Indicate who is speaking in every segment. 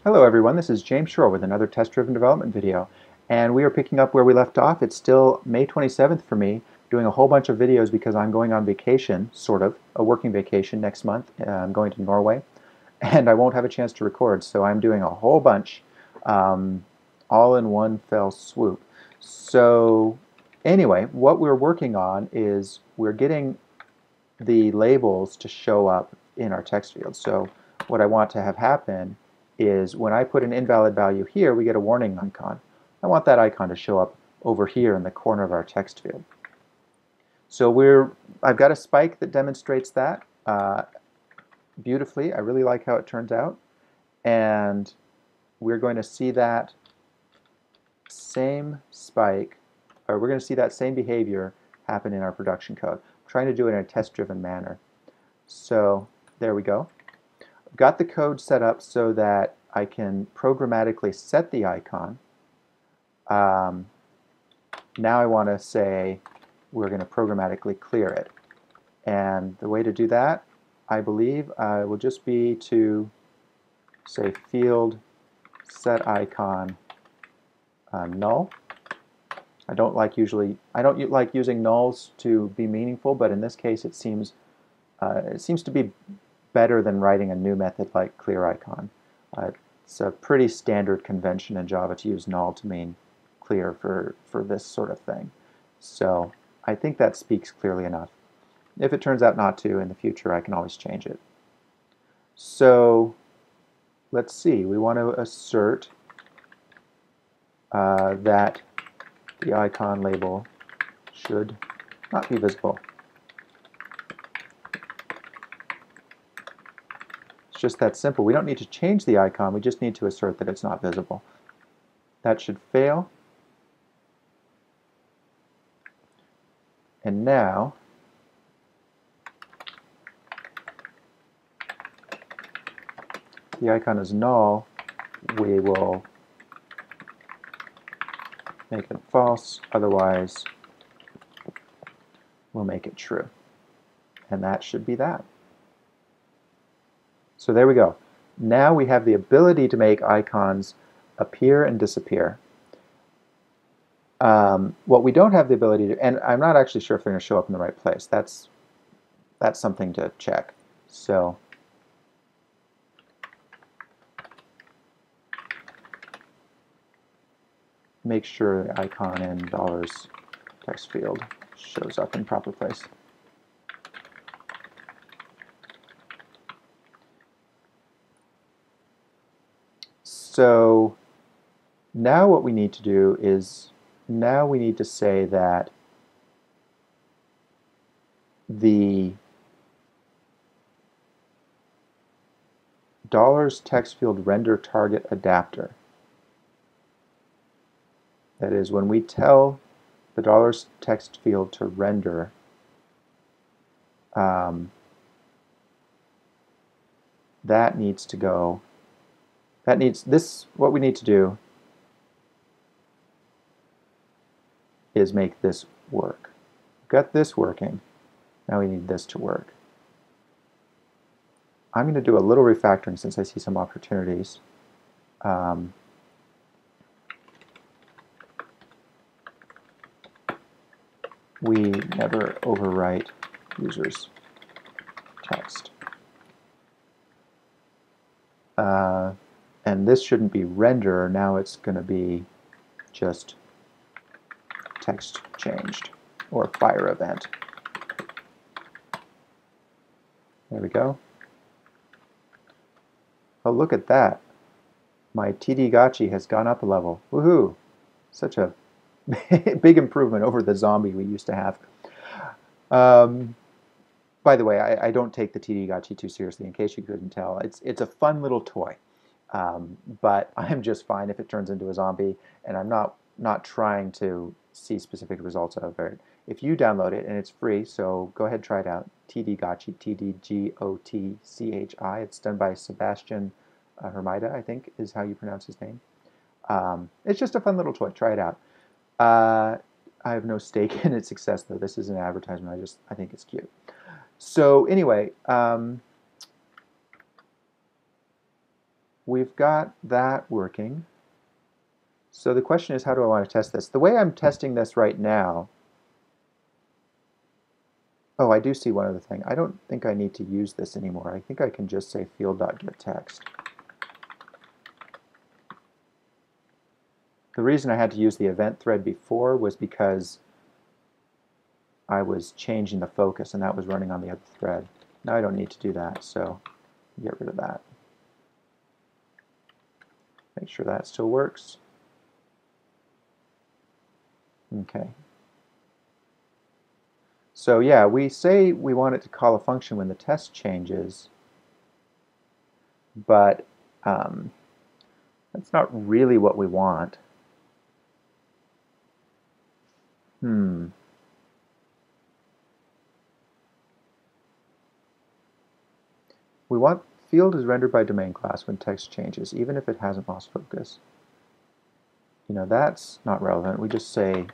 Speaker 1: Hello everyone, this is James Shore with another test-driven development video, and we are picking up where we left off. It's still May 27th for me, doing a whole bunch of videos because I'm going on vacation, sort of, a working vacation next month. I'm going to Norway, and I won't have a chance to record, so I'm doing a whole bunch, all in one fell swoop. So anyway, what we're working on is we're getting the labels to show up in our text field. So what I want to have happen is when I put an invalid value here, we get a warning icon. I want that icon to show up over here in the corner of our text field. So I've got a spike that demonstrates that beautifully. I really like how it turns out. And we're going to see that same spike, or we're going to see that same behavior happen in our production code. I'm trying to do it in a test-driven manner. So there we go. I've got the code set up so that I can programmatically set the icon. Now I want to say we're going to programmatically clear it. And the way to do that, I believe, will just be to say field set icon null. I don't like using nulls to be meaningful, but in this case it seems to be better than writing a new method like clear icon. It's a pretty standard convention in Java to use null to mean clear for this sort of thing. So I think that speaks clearly enough. If it turns out not to in the future, I can always change it. So let's see, we want to assert that the icon label should not be visible. It's just that simple. We don't need to change the icon, we just need to assert that it's not visible. That should fail. And now the icon is null, we will make it false, otherwise we'll make it true. And that should be that. So there we go. Now we have the ability to make icons appear and disappear. What we don't have the ability to, and I'm not actually sure if they're going to show up in the right place. That's something to check. So make sure the icon in dollars text field shows up in proper place. So now what we need to do is, now we need to say that the dollars text field render target adapter, that is, when we tell the dollars text field to render, that needs to go, what we need to do is make this work. We've got this working, now we need this to work. I'm going to do a little refactoring since I see some opportunities. We never overwrite users' text. And this shouldn't be render, now it's going to be just text changed, or fire event. There we go. Oh, look at that. My TD gotchi has gone up a level. Woohoo! Such a big improvement over the zombie we used to have. By the way, I don't take the TD gotchi too seriously, in case you couldn't tell. It's a fun little toy, but I'm just fine if it turns into a zombie, and I'm not trying to see specific results out of it. If you download it, and it's free, so go ahead and try it out. TD gotchi, TDGOTCHI. It's done by Sebastian Hermida, I think is how you pronounce his name. It's just a fun little toy. Try it out. I have no stake in its success, though. This is an advertisement. I think it's cute. So anyway, we've got that working. So the question is, how do I want to test this? The way I'm testing this right now, oh, I do see one other thing. I don't think I need to use this anymore. I think I can just say field.getText. The reason I had to use the event thread before was because I was changing the focus, and that was running on the other thread. Now I don't need to do that, so get rid of that. Make sure that still works. Okay. So yeah, we say we want it to call a function when the test changes, but that's not really what we want. We want field is rendered by domain class when text changes, even if it hasn't lost focus. You know, that's not relevant. We just say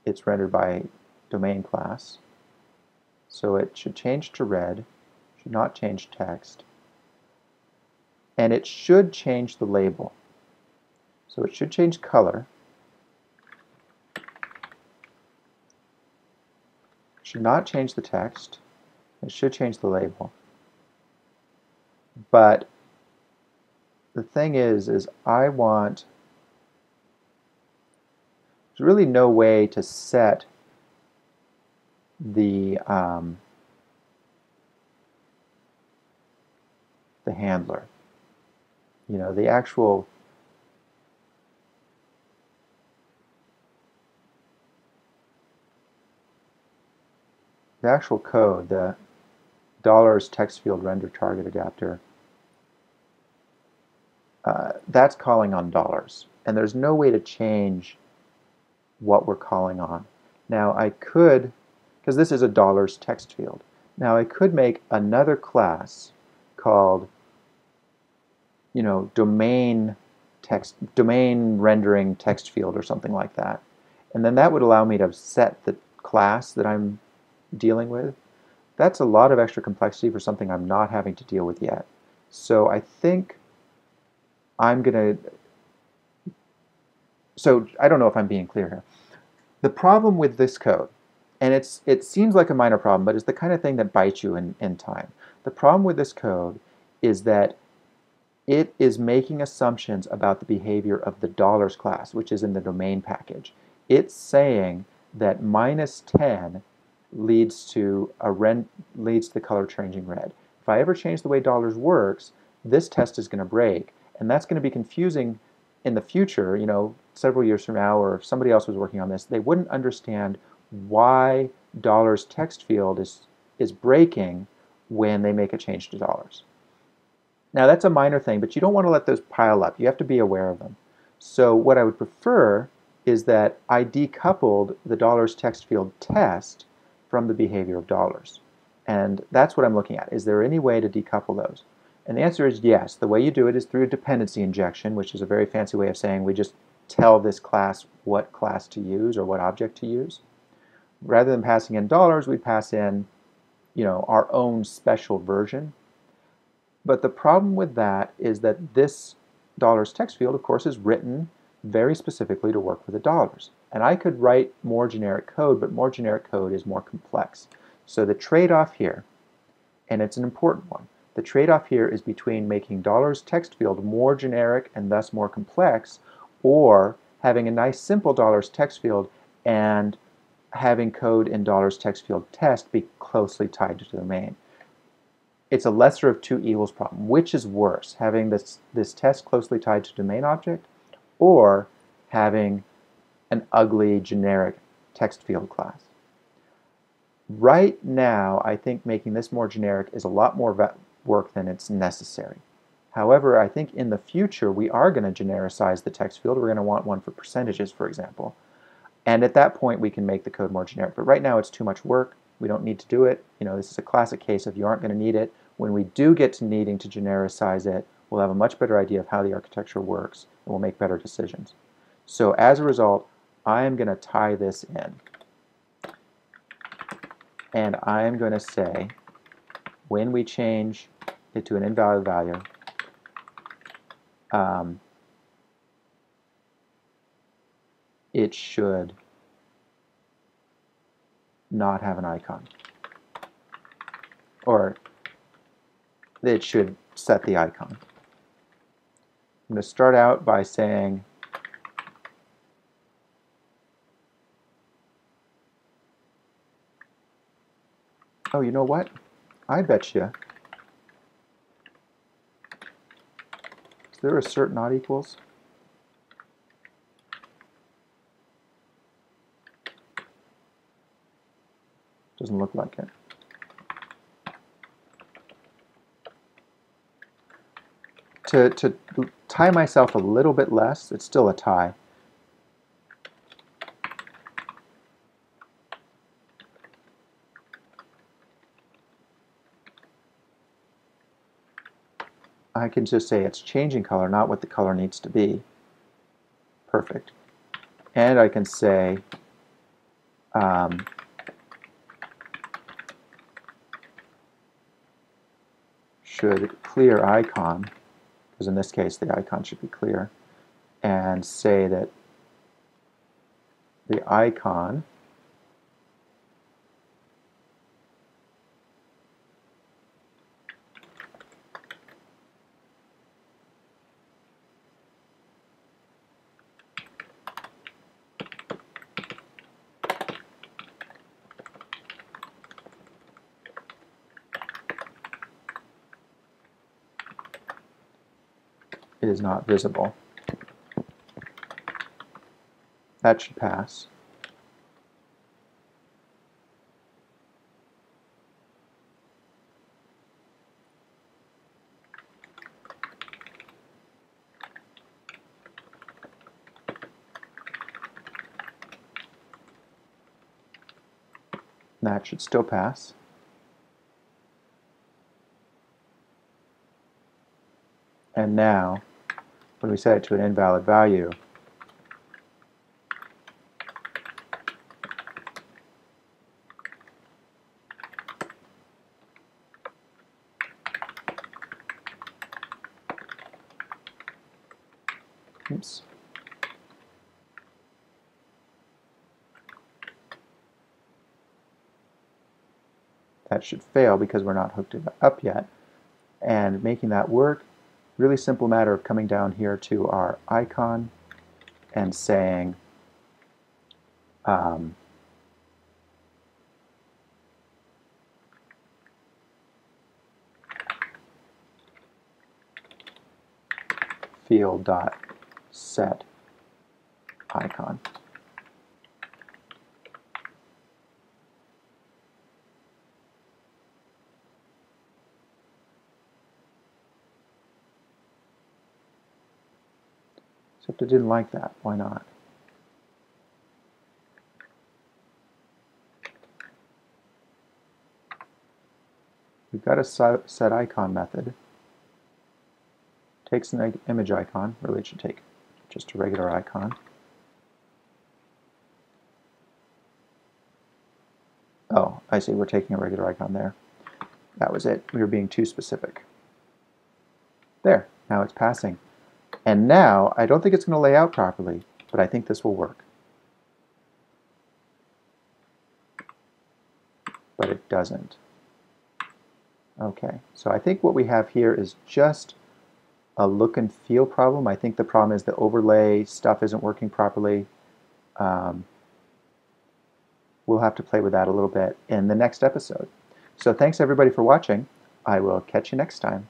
Speaker 1: it's rendered by domain class. So it should change to red, should not change text, and it should change the label. So it should change color, should not change the text, it should change the label. But the thing is I want, there's really no way to set the handler. You know, the actual code, the $ text field render target adapter, that's calling on dollars. And there's no way to change what we're calling on. Now I could, because this is a $ text field, now I could make another class called, you know, domain rendering text field or something like that. And then that would allow me to set the class that I'm dealing with. That's a lot of extra complexity for something I'm not having to deal with yet. So I think I'm going to, so I don't know if I'm being clear here. The problem with this code, and it seems like a minor problem, but it's the kind of thing that bites you in time. The problem with this code is that it is making assumptions about the behavior of the $ class, which is in the domain package. It's saying that -10 leads to the color changing red. If I ever change the way $ works, this test is going to break, and that's going to be confusing in the future. You know, several years from now, or if somebody else was working on this, they wouldn't understand why $ text field is breaking when they make a change to $. Now that's a minor thing, but you don't want to let those pile up. You have to be aware of them. So what I would prefer is that I decoupled the $ text field test from the behavior of $. And that's what I'm looking at. Is there any way to decouple those? And the answer is yes. The way you do it is through a dependency injection, which is a very fancy way of saying we just tell this class what class to use or what object to use. Rather than passing in $, we pass in, you know, our own special version. But the problem with that is that this $ text field, of course, is written very specifically to work with the $. And I could write more generic code, but more generic code is more complex. So the trade-off here, and it's an important one, the trade-off here is between making $ text field more generic and thus more complex, or having a nice simple $ text field and having code in $ text field test be closely tied to the domain. It's a lesser of two evils problem. Which is worse, having this test closely tied to domain object, or having an ugly generic text field class? Right now, I think making this more generic is a lot more work than it's necessary. However, I think in the future we are going to genericize the text field. We're going to want one for percentages, for example. And at that point we can make the code more generic. But right now it's too much work. We don't need to do it. You know, this is a classic case of you aren't going to need it. When we do get to needing to genericize it, we'll have a much better idea of how the architecture works, and we'll make better decisions. So as a result, I am going to tie this in. And I am going to say, when we change it to an invalid value, it should not have an icon. Or it should set the icon. I'm going to start out by saying oh, you know what? I bet you. Is there assert not equals? Doesn't look like it. To tie myself a little bit less, it's still a tie. I can just say it's changing color, not what the color needs to be. Perfect. And I can say should clear icon, because in this case the icon should be clear, and say that the icon is not visible. That should pass. That should still pass. And now, when we set it to an invalid value, oops. That should fail because we're not hooked it up yet. And making that work, really simple matter of coming down here to our icon and saying field.set icon. Except I didn't like that. Why not? We've got a set icon method. Takes an image icon. Really, it should take just a regular icon. Oh, I see. We're taking a regular icon there. That was it. We were being too specific. There. Now it's passing. And now, I don't think it's going to lay out properly, but I think this will work. But it doesn't. Okay, so I think what we have here is just a look and feel problem. I think the problem is the overlay stuff isn't working properly. We'll have to play with that a little bit in the next episode. So thanks everybody for watching. I will catch you next time.